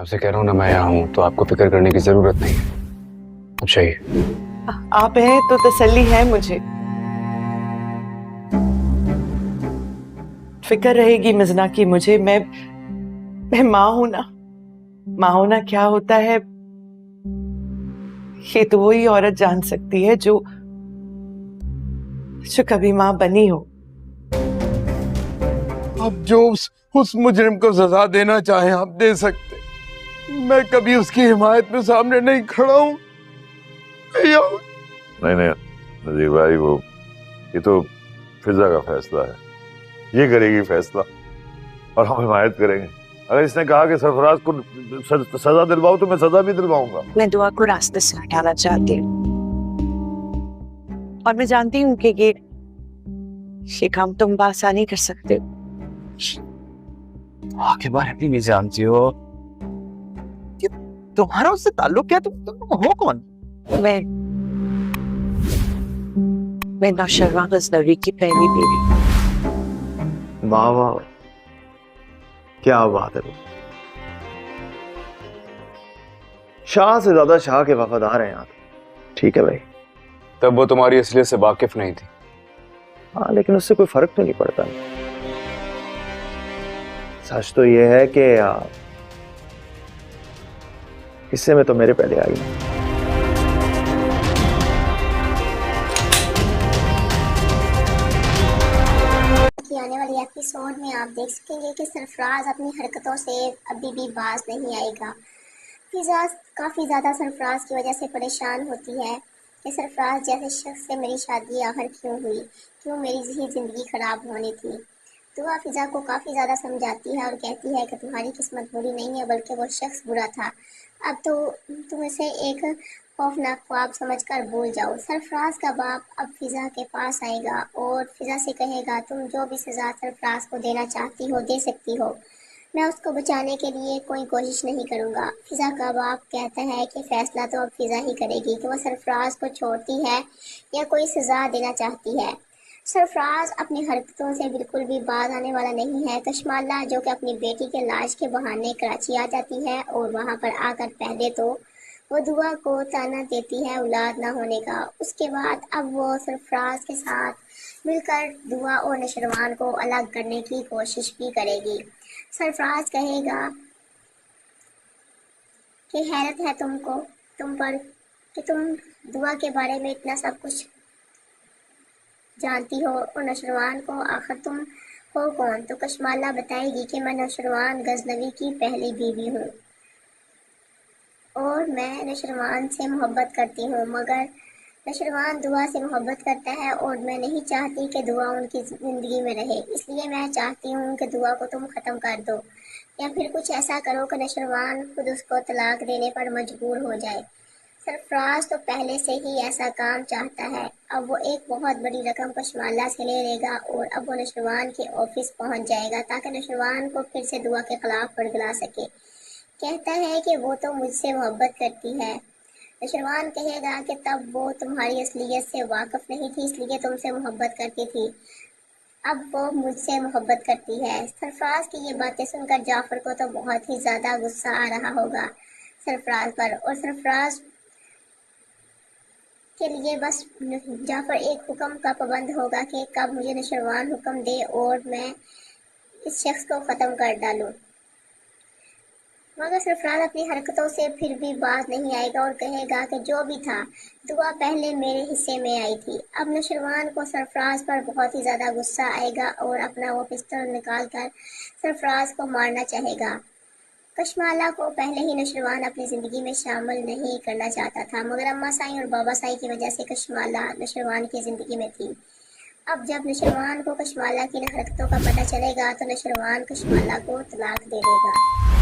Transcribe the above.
آپ سے کہہ رہا ہوں نا میں یہاں ہوں تو آپ کو فکر کرنے کی ضرورت نہیں ہے. اب چاہیے آپ ہیں تو تسلی ہے مجھے. فکر رہے گی مزنا کی مجھے. میں ماں ہوں نا. ماں ہونا کیا ہوتا ہے یہ تو وہی عورت جان سکتی ہے جو کبھی ماں بنی ہو. اب جو اس مجرم کو سزا دینا چاہیں آپ دے سکتے. میں کبھی اس کی حمایت میں سامنے نہیں کھڑا ہوں. نہیں نذیر بھائی، وہ یہ تو فضا کا فیصلہ ہے. یہ کرے گی فیصلہ اور ہم حمایت کریں گے. اگر اس نے کہا کہ سرفراز کو سزا دلواؤ تو میں سزا بھی دلواؤں گا. میں دعا کو راستے سے ہٹانا چاہتی ہوں اور میں جانتی ہوں کہ یہ کام تم بآسانی کر سکتے ہو. کے بارے میں بھی جانتی ہو کہ تمہارا اس سے تعلق کیا؟ تم ہو کون؟ میں نوشروان غزنوی کی پہلی بیوی. واہ واہ، کیا بات ہے. شاہ سے زیادہ شاہ کے وفادار ہیں آپ. ٹھیک ہے بھائی. تب وہ تمہاری اصلیت سے واقف نہیں تھی. ہاں لیکن اس سے کوئی فرق تو نہیں پڑتا. سچ تو یہ ہے کہ حصے میں تو میرے پہلے آئی. آنے والی ایپیسوڈ میں آپ دیکھ سکیں گے کہ سرفراز اپنی حرکتوں سے ابھی بھی باز نہیں آئے گا. فضا کافی زیادہ سرفراز کی وجہ سے پریشان ہوتی ہے کہ سرفراز جیسے شخص سے میری شادی آخر کیوں ہوئی، کیوں میری زندگی خراب ہونی تھی. دعا فضا کو کافی زیادہ سمجھاتی ہے اور کہتی ہے کہ تمہاری قسمت بری نہیں ہے بلکہ وہ شخص برا تھا. اب تو تم اسے ایک خوفناک خواب سمجھ کر بھول جاؤ. سرفراز کا باپ اب فضا کے پاس آئے گا اور فضا سے کہے گا تم جو بھی سزا سرفراز کو دینا چاہتی ہو دے سکتی ہو، میں اس کو بچانے کے لیے کوئی کوشش نہیں کروں گا. فضا کا باپ کہتا ہے کہ فیصلہ تو اب فضا ہی کرے گی کہ وہ سرفراز کو چھوڑتی ہے یا کوئی سزا دینا چاہتی ہے. سرفراز اپنی حرکتوں سے بالکل بھی باز آنے والا نہیں ہے. کشمالہ جو کہ اپنی بیٹی کے لاش کے بہانے کراچی آ جاتی ہے اور وہاں پر آ کر پہلے تو وہ دعا کو تانا دیتی ہے اولاد نہ ہونے کا. اس کے بعد اب وہ سرفراز کے ساتھ مل کر دعا اور نشروان کو الگ کرنے کی کوشش بھی کرے گی. سرفراز کہے گا کہ حیرت ہے تم پر کہ تم دعا کے بارے میں اتنا سب کچھ جانتی ہو اور نشروان کو آخر تم ہو کون. تو کشمالہ بتائے گی کہ میں نشروان غزنوی کی پہلی بیوی ہوں اور میں نشروان سے محبت کرتی ہوں، مگر نشروان دعا سے محبت کرتا ہے اور میں نہیں چاہتی کہ دعا ان کی زندگی میں رہے. اس لیے میں چاہتی ہوں کہ دعا کو تم ختم کر دو یا پھر کچھ ایسا کرو کہ نشروان خود اس کو طلاق دینے پر مجبور ہو جائے. سرفراز تو پہلے سے ہی ایسا کام چاہتا ہے. اب وہ ایک بہت بڑی رقم کشمالہ سے لے لے گا اور اب وہ نشروان کے آفس پہنچ جائے گا تاکہ نشروان کو پھر سے دعا کے خلاف ورگلا سکے. کہتا ہے کہ وہ تو مجھ سے محبت کرتی ہے. نشروان کہے گا کہ تب وہ تمہاری اصلیت سے واقف نہیں تھی اس لیے تم سے محبت کرتی تھی، اب وہ مجھ سے محبت کرتی ہے. سرفراز کی یہ باتیں سن کر جعفر کو تو بہت ہی زیادہ غصہ آ رہا ہوگا سرفراز پر، اور سرفراز کے لیے بس جعفر ایک حکم کا پابند ہوگا کہ کب مجھے نشروان حکم دے اور میں اس شخص کو ختم کر ڈالوں. مگر سرفراز اپنی حرکتوں سے پھر بھی باز نہیں آئے گا اور کہے گا کہ جو بھی تھا دعا پہلے میرے حصے میں آئی تھی. اب نشروان کو سرفراز پر بہت ہی زیادہ غصہ آئے گا اور اپنا وہ پستول نکال کر سرفراز کو مارنا چاہے گا. کشمالہ کو پہلے ہی نشروان اپنی زندگی میں شامل نہیں کرنا چاہتا تھا، مگر اماں سائی اور بابا سائی کی وجہ سے کشمالہ نشروان کی زندگی میں تھی. اب جب نشروان کو کشمالہ کی حرکتوں کا پتہ چلے گا تو نشروان کشمالہ کو طلاق دے دے گا.